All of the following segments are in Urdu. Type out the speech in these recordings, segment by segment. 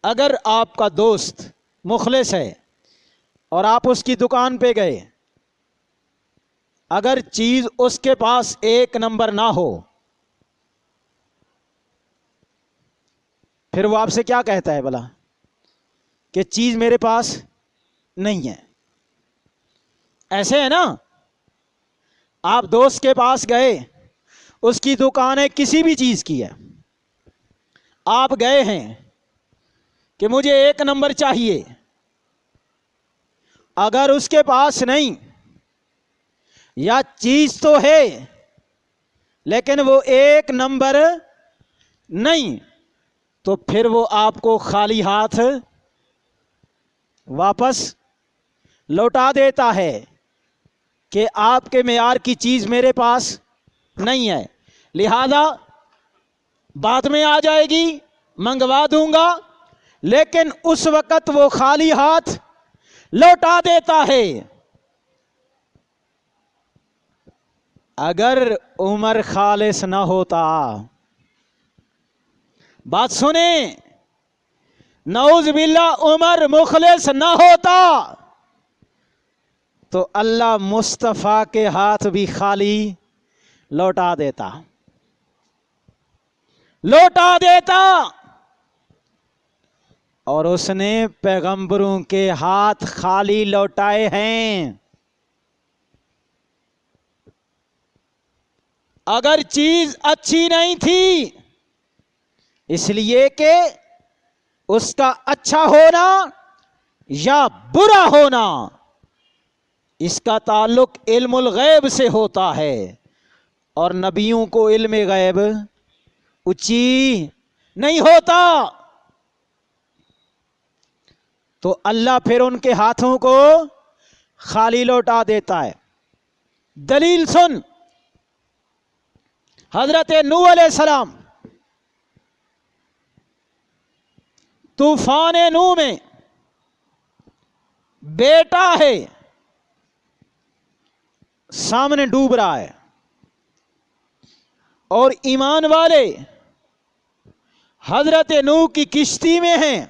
اگر آپ کا دوست مخلص ہے اور آپ اس کی دکان پہ گئے، اگر چیز اس کے پاس ایک نمبر نہ ہو، پھر وہ آپ سے کیا کہتا ہے بھلا؟ کہ چیز میرے پاس نہیں ہے۔ ایسے ہے نا، آپ دوست کے پاس گئے، اس کی دکان ہے کسی بھی چیز کی ہے، آپ گئے ہیں کہ مجھے ایک نمبر چاہیے، اگر اس کے پاس نہیں، یا چیز تو ہے لیکن وہ ایک نمبر نہیں، تو پھر وہ آپ کو خالی ہاتھ واپس لوٹا دیتا ہے کہ آپ کے معیار کی چیز میرے پاس نہیں ہے، لہذا بعد میں آ جائے گی، منگوا دوں گا، لیکن اس وقت وہ خالی ہاتھ لوٹا دیتا ہے۔ اگر عمر خالص نہ ہوتا، بات سنیں، نعوذ باللہ عمر مخلص نہ ہوتا تو اللہ مصطفیٰ کے ہاتھ بھی خالی لوٹا دیتا، اور اس نے پیغمبروں کے ہاتھ خالی لوٹائے ہیں۔ اگر چیز اچھی نہیں تھی، اس لیے کہ اس کا اچھا ہونا یا برا ہونا اس کا تعلق علم الغیب سے ہوتا ہے، اور نبیوں کو علم غیب اچھی نہیں ہوتا، تو اللہ پھر ان کے ہاتھوں کو خالی لوٹا دیتا ہے۔ دلیل سن، حضرت نوح علیہ السلام طوفان نوح میں بیٹا ہے، سامنے ڈوب رہا ہے، اور ایمان والے حضرت نوح کی کشتی میں ہیں،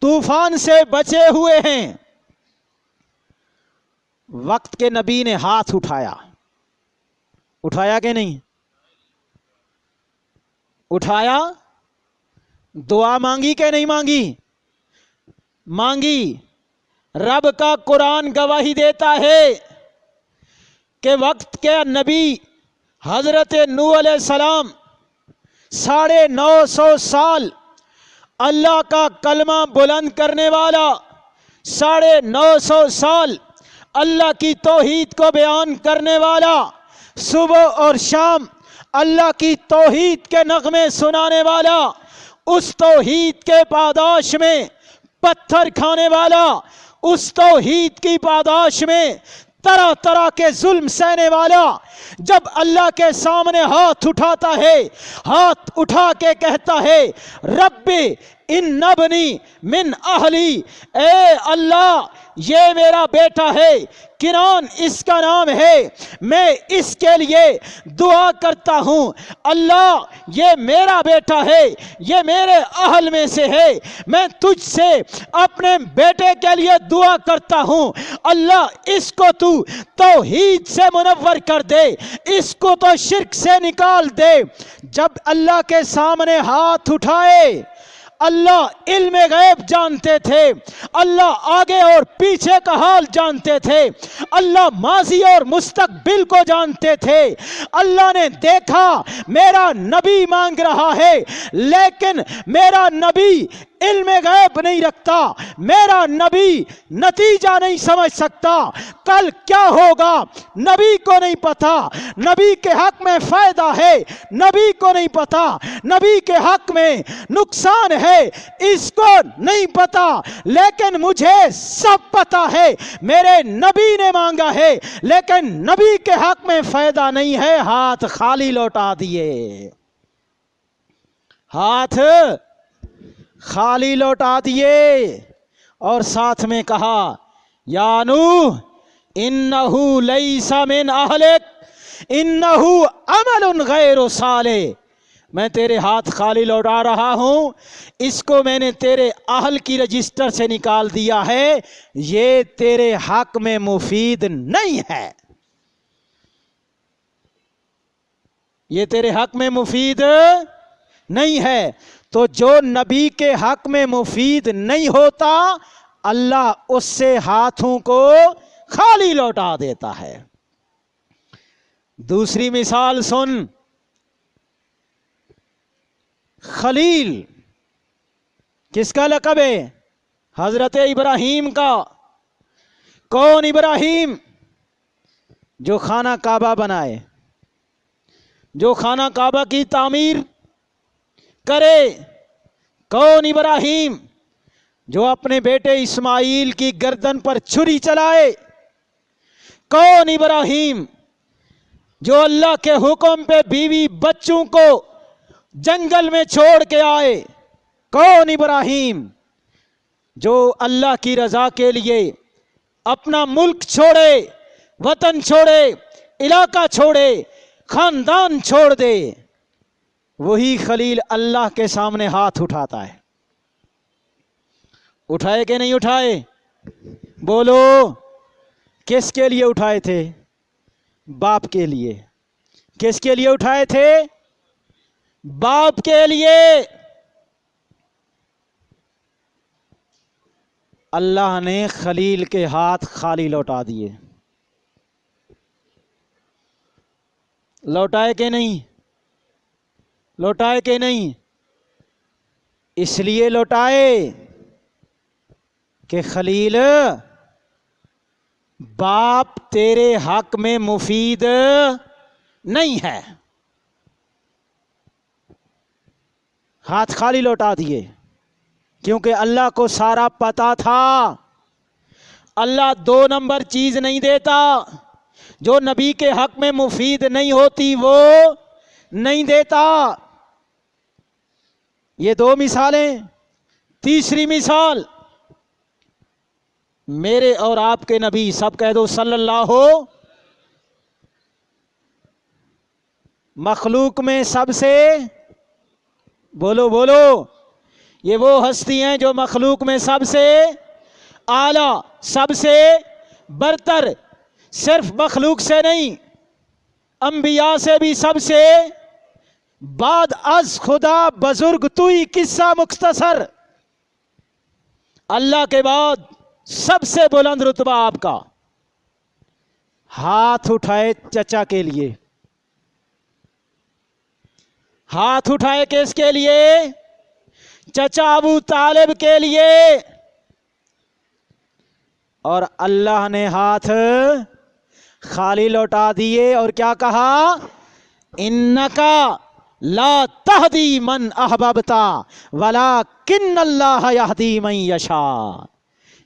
طوفان سے بچے ہوئے ہیں۔ وقت کے نبی نے ہاتھ اٹھایا کہ نہیں اٹھایا؟ دعا مانگی کہ نہیں مانگی؟ رب کا قرآن گواہی دیتا ہے کہ وقت کے نبی حضرت نوح علیہ السلام 950 سال اللہ کا کلمہ بلند کرنے والا، 950 سال اللہ کی توحید کو بیان کرنے والا، صبح اور شام اللہ کی توحید کے نغمے سنانے والا، اس توحید کے پاداش میں پتھر کھانے والا، اس توحید کی پاداش میں طرح طرح کے ظلم سہنے والا، جب اللہ کے سامنے ہاتھ اٹھاتا ہے، ہاتھ اٹھا کے کہتا ہے رب ان ابنی من اہلی، اے اللہ یہ میرا بیٹا ہے، کنان اس کا نام ہے، میں اس کے لیے دعا کرتا ہوں، اللہ یہ میرا بیٹا ہے، یہ میرے اہل میں سے ہے، میں تجھ سے اپنے بیٹے کے لیے دعا کرتا ہوں، اللہ اس کو تو توحید سے منور کر دے، اس کو تو شرک سے نکال دے۔ جب اللہ کے سامنے ہاتھ اٹھائے، اللہ علم غیب جانتے تھے، اللہ آگے اور پیچھے کا حال جانتے تھے، اللہ ماضی اور مستقبل کو جانتے تھے۔ اللہ نے دیکھا میرا نبی مانگ رہا ہے، لیکن میرا نبی علم غیب نہیں رکھتا، میرا نبی نتیجہ نہیں سمجھ سکتا، کل کیا ہوگا نبی کو نہیں پتا، نبی کے حق میں فائدہ ہے نبی کو نہیں پتا، نبی کے حق میں نقصان ہے اس کو نہیں پتا، لیکن مجھے سب پتا ہے، میرے نبی نے مانگا ہے لیکن نبی کے حق میں فائدہ نہیں ہے، ہاتھ خالی لوٹا دیے، ہاتھ خالی لوٹا دیے، اور ساتھ میں کہا یا نوح انہ لیس من اہلک انہ عمل غیر صالح، میں تیرے ہاتھ خالی لوٹا رہا ہوں، اس کو میں نے تیرے اہل کی رجسٹر سے نکال دیا ہے، یہ تیرے حق میں مفید نہیں ہے، یہ تیرے حق میں مفید نہیں ہے۔ تو جو نبی کے حق میں مفید نہیں ہوتا، اللہ اس سے ہاتھوں کو خالی لوٹا دیتا ہے۔ دوسری مثال سن، خلیل کس کا لقب ہے؟ حضرت ابراہیم کا۔ کون ابراہیم؟ جو خانہ کعبہ بنائے، جو خانہ کعبہ کی تعمیر کرے۔ کون ابراہیم؟ جو اپنے بیٹے اسماعیل کی گردن پر چھری چلائے۔ کون ابراہیم؟ جو اللہ کے حکم پہ بیوی بچوں کو جنگل میں چھوڑ کے آئے۔ کون ابراہیم؟ جو اللہ کی رضا کے لیے اپنا ملک چھوڑے، وطن چھوڑے، علاقہ چھوڑے، خاندان چھوڑ دے، وہی خلیل اللہ کے سامنے ہاتھ اٹھاتا ہے۔ اٹھائے کہ نہیں اٹھائے؟ بولو، کس کے لیے اٹھائے تھے؟ باپ کے لیے۔ کس کے لیے اٹھائے تھے؟ باپ کے لیے۔ اللہ نے خلیل کے ہاتھ خالی لوٹا دیے۔ لوٹائے کہ نہیں؟ لوٹائے کہ نہیں؟ اس لیے لوٹائے کہ خلیل، باپ تیرے حق میں مفید نہیں ہے۔ ہاتھ خالی لوٹا دیے کیونکہ اللہ کو سارا پتا تھا۔ اللہ 2 نمبر چیز نہیں دیتا، جو نبی کے حق میں مفید نہیں ہوتی وہ نہیں دیتا۔ یہ 2 مثالیں۔ تیسری مثال، میرے اور آپ کے نبی، سب کہہ دو صلی اللہ ہو، مخلوق میں سب سے، بولو بولو، یہ وہ ہستی ہیں جو مخلوق میں سب سے اعلیٰ، سب سے برتر، صرف مخلوق سے نہیں، انبیاء سے بھی سب سے بعد از خدا بزرگ توئی قصہ مختصر، اللہ کے بعد سب سے بلند رتبہ آپ کا۔ ہاتھ اٹھائے چچا کے لیے، ہاتھ اٹھائے کس کے لیے؟ چچا ابو طالب کے لیے۔ اور اللہ نے ہاتھ خالی لوٹا دیے اور کیا کہا؟ انکا لا تہدی من احببتا ولکن اللہ یہدی من یشاء۔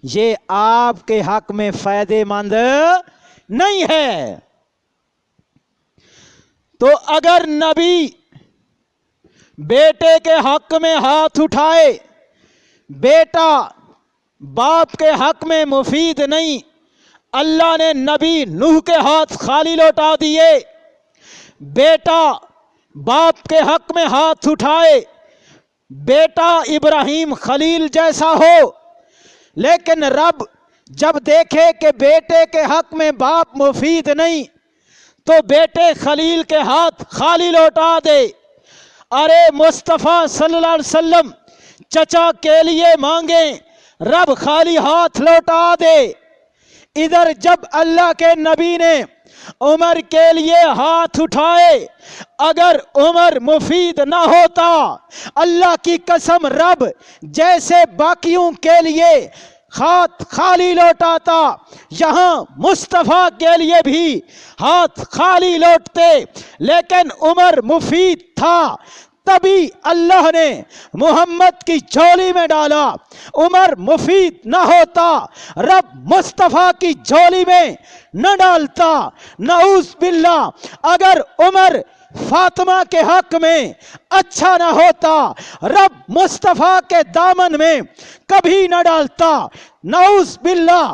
یہ آپ کے حق میں فائدے مند نہیں ہے۔ تو اگر نبی بیٹے کے حق میں ہاتھ اٹھائے، بیٹا باپ کے حق میں مفید نہیں، اللہ نے نبی نوح کے ہاتھ خالی لوٹا دیے۔ بیٹا باپ کے حق میں ہاتھ اٹھائے، بیٹا ابراہیم خلیل جیسا ہو، لیکن رب جب دیکھے کہ بیٹے کے حق میں باپ مفید نہیں تو بیٹے خلیل کے ہاتھ خالی لوٹا دے۔ ارے مصطفیٰ صلی اللہ علیہ وسلم چچا کے لیے مانگیں، رب خالی ہاتھ لوٹا دے۔ ادھر جب اللہ کے نبی نے عمر کے لیے ہاتھ اٹھائے، اگر عمر مفید نہ ہوتا، اللہ کی قسم رب جیسے باقیوں کے لیے ہاتھ خالی لوٹاتا، یہاں مصطفیٰ کے لیے بھی ہاتھ خالی لوٹتے، لیکن عمر مفید تھا، تبھی اللہ نے محمد کی جھولی میں ڈالا۔ عمر مفید نہ ہوتا، رب مصطفیٰ کی جھولی میں نہ ڈالتا۔ نعوذ باللہ، اگر عمر فاطمہ کے حق میں اچھا نہ ہوتا، رب مصطفیٰ کے دامن میں کبھی نہ ڈالتا۔ نعوذ باللہ،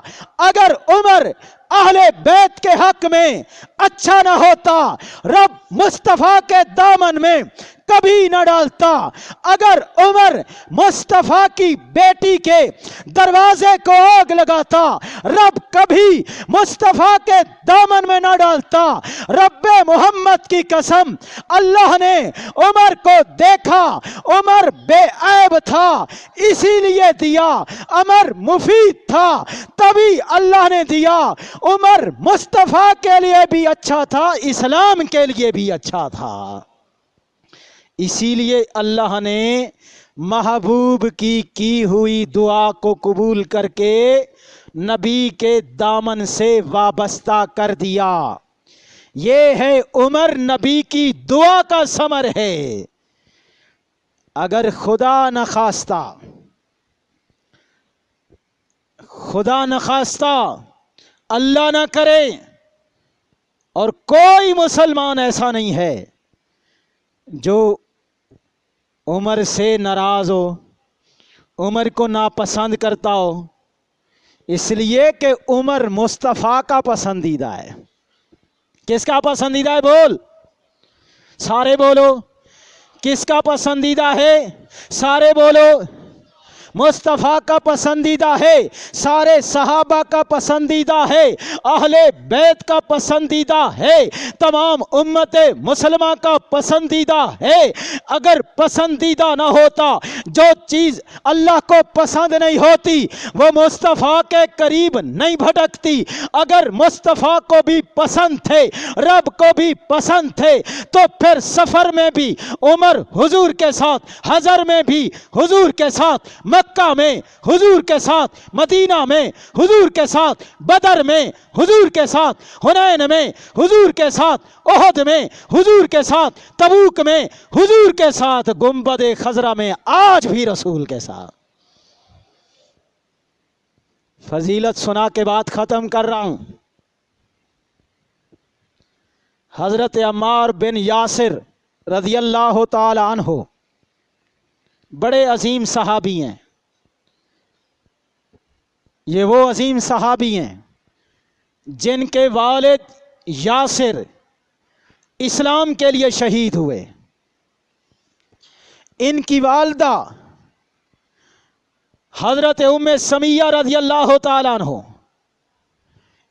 اگر عمر اہل بیت کے حق میں اچھا نہ ہوتا، رب مصطفیٰ کے دامن میں کبھی نہ ڈالتا۔ اگر عمر مصطفیٰ کی بیٹی کے دروازے کو آگ لگاتا، رب کبھی مصطفیٰ کے دامن میں نہ ڈالتا۔ رب محمد کی قسم، اللہ نے عمر کو دیکھا، عمر بے عیب تھا اسی لیے دیا، عمر مفید تھا تبھی اللہ نے دیا، عمر مصطفیٰ کے لیے بھی اچھا تھا، اسلام کے لیے بھی اچھا تھا۔ اسی لیے اللہ نے محبوب کی ہوئی دعا کو قبول کر کے نبی کے دامن سے وابستہ کر دیا۔ یہ ہے عمر نبی کی دعا کا ثمر ہے۔ اگر خدا نخواستہ اللہ نہ کرے، اور کوئی مسلمان ایسا نہیں ہے جو عمر سے ناراض ہو، عمر کو ناپسند کرتا ہو، اس لیے کہ عمر مصطفیٰ کا پسندیدہ ہے۔ کس کا پسندیدہ ہے؟ بول، سارے بولو، کس کا پسندیدہ ہے؟ سارے بولو، مصطفیٰ کا پسندیدہ ہے، سارے صحابہ کا پسندیدہ ہے، اہل بیت کا پسندیدہ ہے، تمام امت مسلمہ کا پسندیدہ ہے۔ اگر پسندیدہ نہ ہوتا، جو چیز اللہ کو پسند نہیں ہوتی وہ مصطفیٰ کے قریب نہیں بھٹکتی۔ اگر مصطفیٰ کو بھی پسند تھے، رب کو بھی پسند تھے، تو پھر سفر میں بھی عمر حضور کے ساتھ، حضر میں بھی حضور کے ساتھ، مکہ میں حضور کے ساتھ، مدینہ میں حضور کے ساتھ، بدر میں حضور کے ساتھ، حنین میں حضور کے ساتھ، احد میں حضور کے ساتھ، تبوک میں حضور کے ساتھ، گنبد خضرا میں آج بھی رسول کے ساتھ۔ فضیلت سنا کے بعد ختم کر رہا ہوں۔ حضرت عمار بن یاسر رضی اللہ تعالی عنہ بڑے عظیم صحابی ہیں۔ یہ وہ عظیم صحابی ہیں جن کے والد یاسر اسلام کے لیے شہید ہوئے۔ ان کی والدہ حضرت ام سمیہ رضی اللہ تعالیٰ عنہ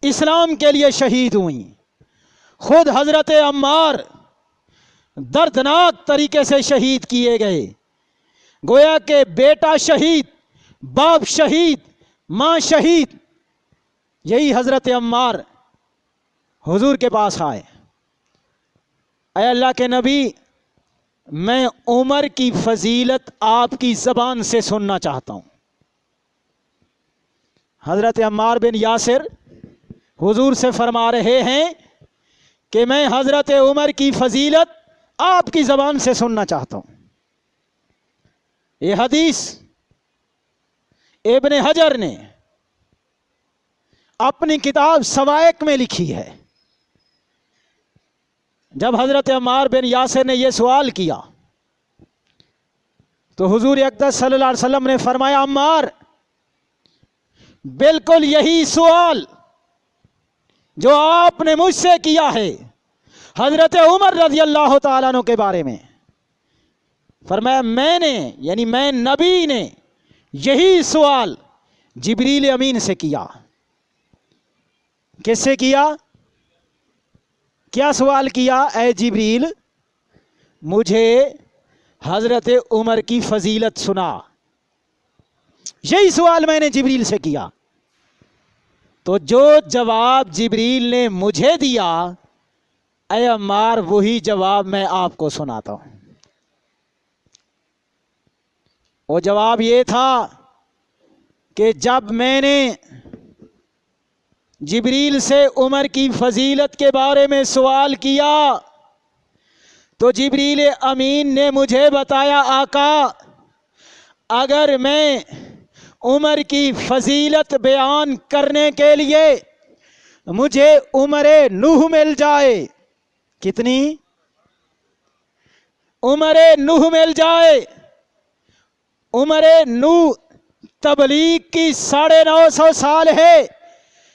اسلام کے لیے شہید ہوئیں۔ خود حضرت عمار دردناک طریقے سے شہید کیے گئے۔ گویا کہ بیٹا شہید، باپ شہید، ماں شہید۔ یہی حضرت عمار حضور کے پاس آئے، اے اللہ کے نبی، میں عمر کی فضیلت آپ کی زبان سے سننا چاہتا ہوں۔ حضرت عمار بن یاسر حضور سے فرما رہے ہیں کہ میں حضرت عمر کی فضیلت آپ کی زبان سے سننا چاہتا ہوں۔ یہ حدیث ابن حجر نے اپنی کتاب سوائق میں لکھی ہے۔ جب حضرت عمار بن یاسر نے یہ سوال کیا تو حضور اقدس صلی اللہ علیہ وسلم نے فرمایا، عمار، بالکل یہی سوال جو آپ نے مجھ سے کیا ہے حضرت عمر رضی اللہ تعالیٰ عنہ کے بارے میں۔ فرمایا میں نے، یعنی میں نبی نے یہی سوال جبریل امین سے کیا۔ کس سے کیا؟ کیا سوال کیا؟ اے جبریل، مجھے حضرت عمر کی فضیلت سنا۔ یہی سوال میں نے جبریل سے کیا۔ تو جو جواب جبریل نے مجھے دیا، اے عمار، وہی جواب میں آپ کو سناتا ہوں۔ وہ جواب یہ تھا کہ جب میں نے جبریل سے عمر کی فضیلت کے بارے میں سوال کیا تو جبریل امین نے مجھے بتایا، آقا، اگر میں عمر کی فضیلت بیان کرنے کے لیے مجھے عمر نوح مل جائے، کتنی؟ عمر نوح مل جائے۔ عمر نوح تبلیغ کی 950 سال ہے،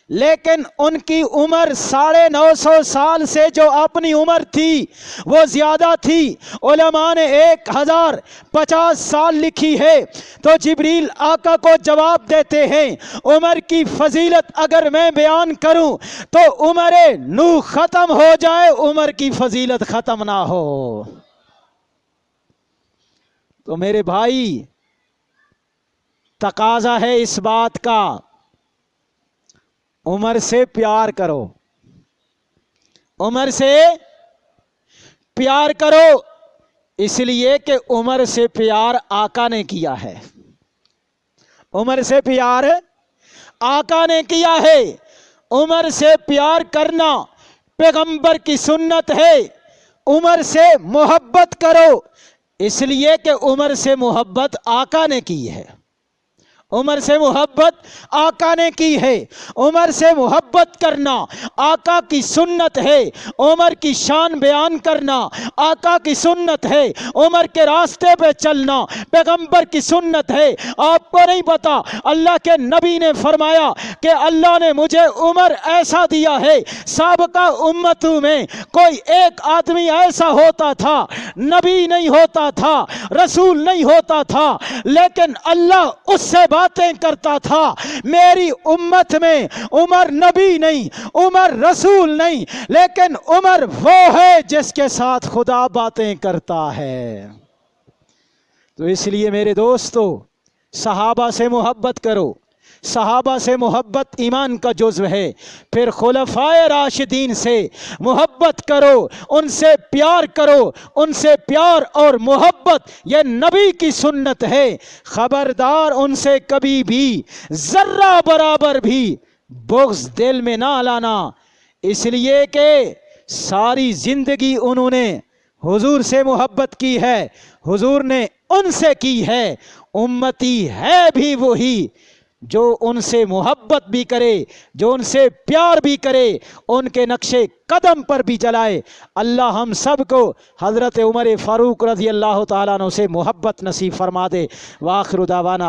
لیکن ان کی عمر 950 سال سے جو اپنی عمر تھی وہ زیادہ تھی۔ علماء نے 1050 سال لکھی ہے۔ تو جبریل آقا کو جواب دیتے ہیں عمر کی فضیلت اگر میں بیان کروں تو عمر نوح ختم ہو جائے، عمر کی فضیلت ختم نہ ہو۔ تو میرے بھائی تقاضا ہے اس بات کا، عمر سے پیار کرو، عمر سے پیار کرو، اس لیے کہ عمر سے پیار آقا نے کیا ہے، عمر سے پیار آقا نے کیا ہے۔ عمر سے پیار کرنا پیغمبر کی سنت ہے۔ عمر سے محبت کرو، اس لیے کہ عمر سے محبت آقا نے کی ہے، عمر سے محبت آقا نے کی ہے۔ عمر سے محبت کرنا آقا کی سنت ہے، عمر کی شان بیان کرنا آقا کی سنت ہے، عمر کے راستے پہ چلنا پیغمبر کی سنت ہے۔ آپ کو نہیں پتا اللہ کے نبی نے فرمایا کہ اللہ نے مجھے عمر ایسا دیا ہے، سابقہ امتوں میں کوئی ایک آدمی ایسا ہوتا تھا، نبی نہیں ہوتا تھا، رسول نہیں ہوتا تھا، لیکن اللہ اس سے باتیں کرتا تھا۔ میری امت میں عمر نبی نہیں، عمر رسول نہیں، لیکن عمر وہ ہے جس کے ساتھ خدا باتیں کرتا ہے۔ تو اس لیے میرے دوستو صحابہ سے محبت کرو، صحابہ سے محبت ایمان کا جزو ہے۔ پھر خلفائے راشدین سے محبت کرو، ان سے پیار کرو، ان سے پیار اور محبت یہ نبی کی سنت ہے۔ خبردار ان سے کبھی بھی ذرہ برابر بھی بغض دل میں نہ لانا، اس لیے کہ ساری زندگی انہوں نے حضور سے محبت کی ہے، حضور نے ان سے کی ہے۔ امتی ہے بھی وہی جو ان سے محبت بھی کرے، جو ان سے پیار بھی کرے، ان کے نقشے قدم پر بھی چلائے۔ اللہ ہم سب کو حضرت عمر فاروق رضی اللہ تعالیٰ عنہ سے محبت نصیب فرما دے۔ وآخر دعوانا